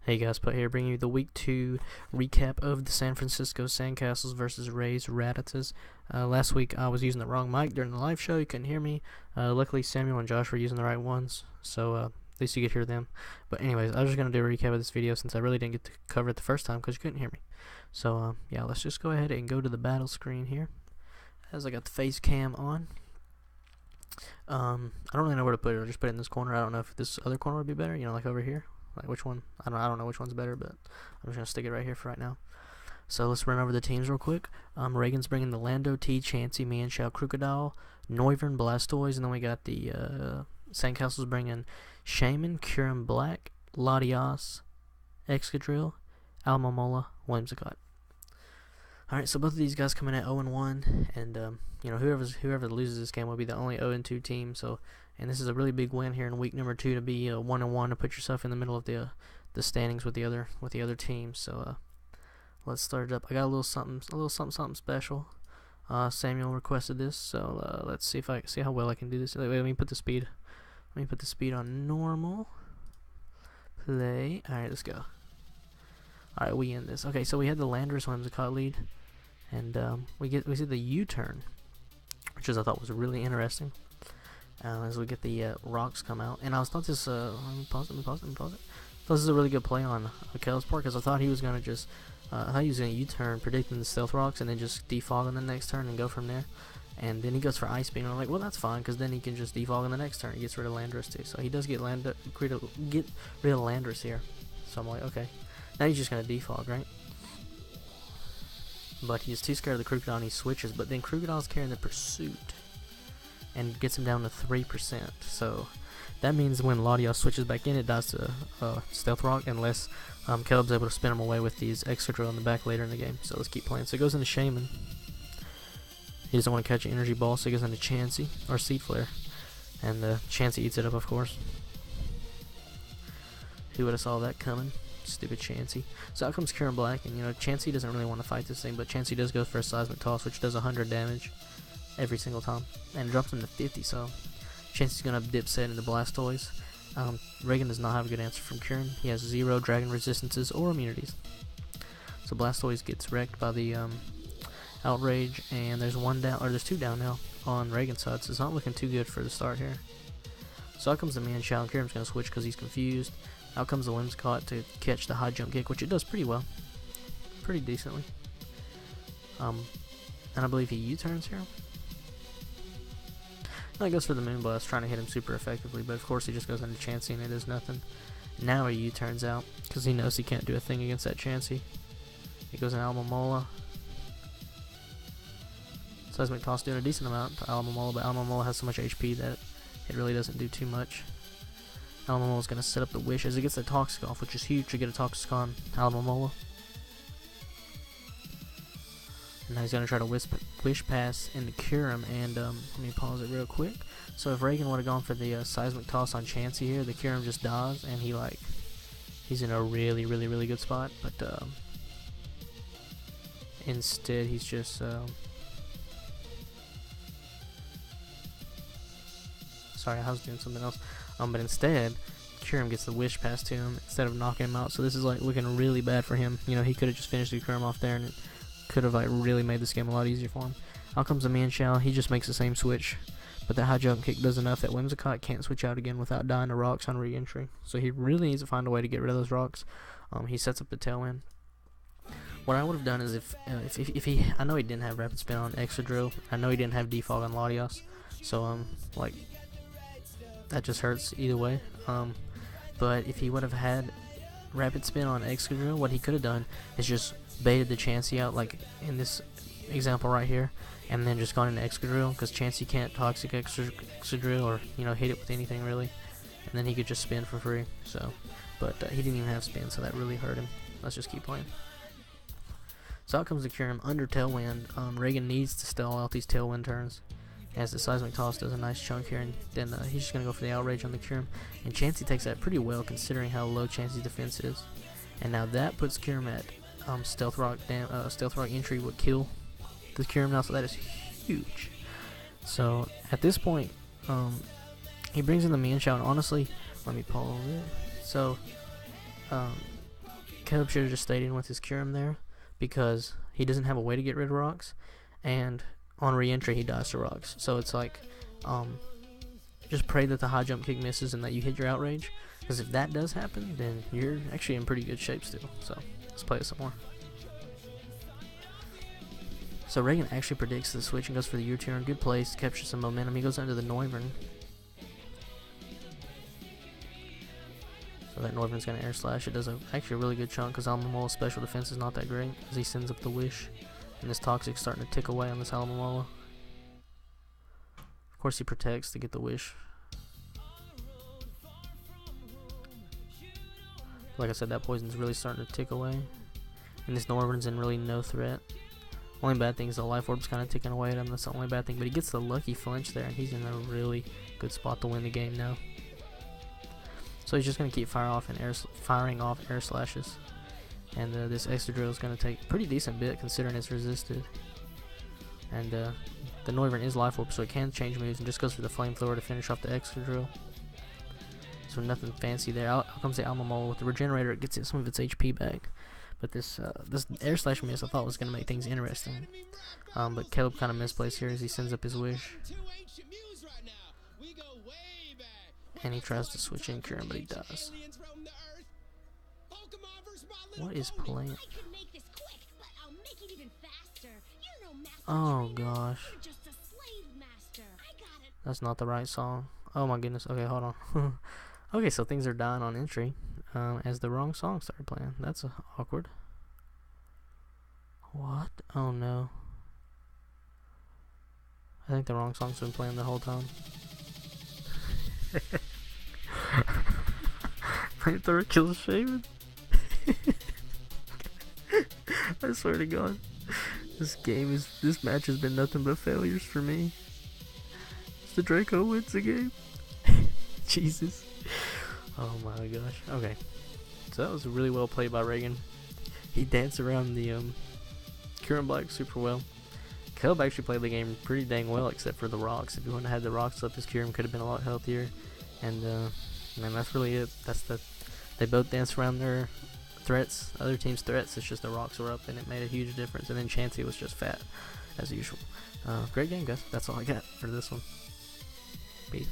Hey guys, Put here, bringing you the Week 2 recap of the San Francisco Sandcastles versus Ray's Rattatas. Last week I was using the wrong mic during the live show, you couldn't hear me. Luckily Samuel and Josh were using the right ones, so at least you could hear them. But anyways, I was just going to do a recap of this video since I really didn't get to cover it the first time because you couldn't hear me. So yeah, let's just go ahead and go to the battle screen here, as I got the face cam on. I don't really know where to put it. I'll just put it in this corner. I don't know if this other corner would be better, like over here. Like which one? I don't know which one's better, but I'm just gonna stick it right here for right now. So let's run over the teams real quick. Reagan's bringing the Lando, T, Chansey, Manchow, Crocodile, Noivern, Blastoise, and then we got the Sandcastles bringing Shaman, Curum Black, Latias, Excadrill, Almamola, Whimsicott. Alright, so both of these guys coming at 0-1, and whoever loses this game will be the only 0-2 team. And this is a really big win here in week number 2 to be 1-1 to put yourself in the middle of the standings with the other teams. So let's start it up. I got a little something special. Samuel requested this, so let's see how well I can do this. Wait, let me put the speed. Let me put the speed on normal. Play. All right, let's go. All right, we end this. Okay, so we had the Landorus Whimsicott lead, and we see the U-turn, which I thought was really interesting. As we get the rocks come out, and I thought this. Let me pause it. Thought this is a really good play on Kel's part, because I thought he was gonna U-turn, predicting the stealth rocks, and then just defog on the next turn and go from there. And then he goes for Ice Beam, and I'm like, well, that's fine, because then he can just defog on the next turn. He gets rid of Landorus too, so he does get rid of Landorus here. So I'm like, okay, now he's just gonna defog, right? But he's too scared of the Crocodile, and he switches. But then Crocodile's carrying the Pursuit, and gets him down to 3%. So that means when Latias switches back in, it dies to Stealth Rock, unless Caleb's able to spin him away with these Excadrill in the back later in the game. So let's keep playing. So it goes into Shaman. He doesn't want to catch an Energy Ball, so he goes into Chansey, or Seed Flare. And Chansey eats it up, of course. Who would have saw that coming? Stupid Chansey. So out comes Curum Black, and Chansey doesn't really want to fight this thing, but Chansey does go for a Seismic Toss, which does 100 damage every single time, and it drops him to 50, so Chansey's gonna dip set into Blastoise. Reagan does not have a good answer from Curum. He has 0 dragon resistances or immunities. So Blastoise gets wrecked by the Outrage, and there's 2 down now on Reagan's side, so it's not looking too good for the start here. So out comes the Manchow, and Curum's gonna switch because he's confused. Out comes the Whimsicott to catch the high jump kick, which it does pretty well. Pretty decently. And I believe he U-turns here. No, he goes for the Moonblast, trying to hit him super effectively, but of course he just goes into Chansey and it does nothing. Now he U-turns out, because he knows he can't do a thing against that Chansey. He goes in Almamola. Seismic Toss doing a decent amount to Almamola, but Almamola has so much HP that it really doesn't do too much. Almamola's going to set up the Wish as he gets the Toxic off, which is huge to get a Toxic on Almamola. And now he's going to try to Wish Pass into Curum, and let me pause it real quick. So if Reagan would have gone for the Seismic Toss on Chansey here, the Curum just dies, and he's in a really, really, really good spot. But instead he's just sorry, I was doing something else. But instead, Curum gets the Wish Pass to him instead of knocking him out. So this is looking really bad for him. He could have just finished the Curum off there, and it could have really made this game a lot easier for him. Out comes the Manchow. He just makes the same switch, but the high jump kick does enough that Whimsicott can't switch out again without dying to rocks on re-entry. So he really needs to find a way to get rid of those rocks. He sets up the Tailwind. What I would have done is if I know he didn't have Rapid Spin on Excadrill. I know he didn't have Defog on Latias. So that just hurts either way. But if he would have had Rapid Spin on Excadrill, what he could have done is just baited the Chansey out, like in this example right here, and then just gone into Excadrill, because Chansey can't Toxic Excadrill or hit it with anything really, and then he could just spin for free. So, but he didn't even have spin, so that really hurt him. Let's just keep playing. So out comes the Curum under Tailwind. Reagan needs to stall out these Tailwind turns, as the Seismic Toss does a nice chunk here, and then he's just going to go for the Outrage on the Curum, and Chansey takes that pretty well considering how low Chansey's defense is. And now that puts Curum at Stealth Rock entry would kill the Curum now, so that is huge. So at this point, he brings in the Manchow, and honestly, let me pause it. So Caleb should have just stayed in with his Curum there, because he doesn't have a way to get rid of rocks, and on re-entry he dies to rocks. So it's like, just pray that the high jump kick misses and that you hit your outrage, because if that does happen, then you're actually in pretty good shape still. So let's play it some more. So Reagan actually predicts the switch and goes for the U-turn. Good place to capture some momentum. He goes under the Noivern. So that Noivern's going to air slash. It does actually a really good chunk, because Alamamola's special defense is not that great, as he sends up the wish. And this Toxic's starting to tick away on this Alamamola. Of course he protects to get the wish. Like I said, that poison's really starting to tick away. And this Noivern's in really no threat. Only bad thing is the life orb's kind of ticking away at him. That's the only bad thing. But he gets the lucky flinch there, and he's in a really good spot to win the game now. So he's just going to keep firing off air slashes. And this extra drill is going to take a pretty decent bit considering it's resisted. And the Noivern is life orb, so it can change moves and just goes for the flamethrower to finish off the extra drill. So nothing fancy there. Out comes the Almamola with the regenerator. It gets it some of its HP back. But this air slash miss I thought was going to make things interesting. But Caleb kind of misplaced here as he sends up his wish. And he tries to switch in Curum, but he does. What is playing? Oh gosh. That's not the right song. Oh my goodness. Okay, hold on. Okay, so things are dying on entry. As the wrong song started playing. That's awkward. What? Oh no. I think the wrong song's been playing the whole time. Flamethrower kills Shaman. I swear to God. This match has been nothing but failures for me. The Draco wins the game. Jesus. Oh my gosh. Okay. So that was really well played by Reagan. He danced around the Curum Black super well. Caleb actually played the game pretty dang well, except for the rocks. If he wouldn't have had the rocks up, his Curum could have been a lot healthier. And man, that's really it. They both danced around their threats, other team's threats. It's just the rocks were up, and it made a huge difference. And then Chansey was just fat, as usual. Great game, guys. That's all I got for this one. Peace.